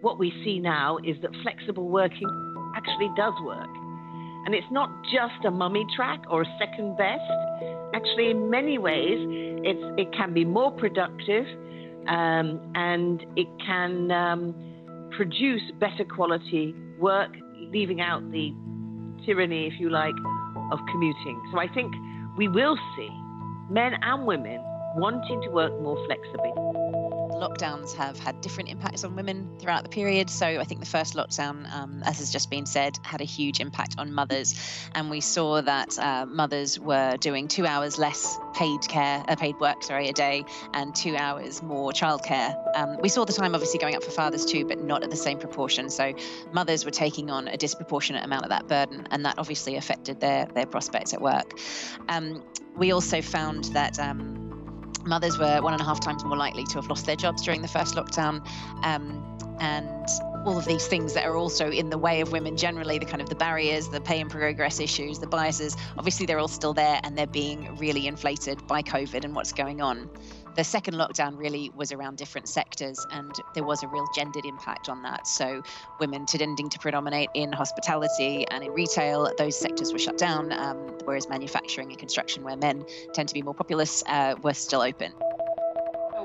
what we see now is that flexible working actually does work. And it's not just a mummy track or a second best. Actually, in many ways, it can be more productive, and it can produce better quality work, leaving out the tyranny, if you like, of commuting. So I think we will see men and women wanting to work more flexibly. Lockdowns have had different impacts on women throughout the period. So I think the first lockdown, as has just been said, had a huge impact on mothers. And we saw that mothers were doing 2 hours less paid work a day, and 2 hours more childcare. We saw the time obviously going up for fathers too, but not at the same proportion. So mothers were taking on a disproportionate amount of that burden, and that obviously affected their prospects at work. We also found that mothers were 1.5 times more likely to have lost their jobs during the first lockdown, and all of these things that are also in the way of women generally, the barriers, the pay and progress issues, the biases, obviously they're all still there, and they're being really inflated by COVID and what's going on. The second lockdown really was around different sectors, and there was a real gendered impact on that. So women tending to predominate in hospitality and in retail, those sectors were shut down, whereas manufacturing and construction, where men tend to be more populous, were still open.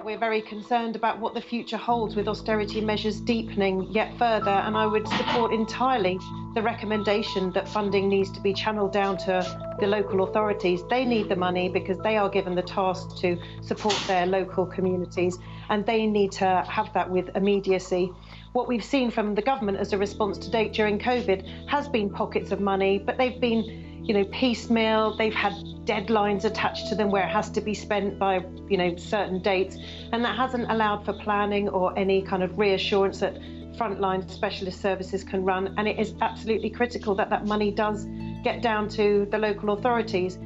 We're very concerned about what the future holds with austerity measures deepening yet further, and I would support entirely the recommendation that funding needs to be channeled down to the local authorities. They need the money because they are given the task to support their local communities, and they need to have that with immediacy. What we've seen from the government as a response to date during COVID has been pockets of money, but they've been piecemeal. They've had deadlines attached to them where it has to be spent by, certain dates. And that hasn't allowed for planning or any kind of reassurance that frontline specialist services can run. And it is absolutely critical that that money does get down to the local authorities.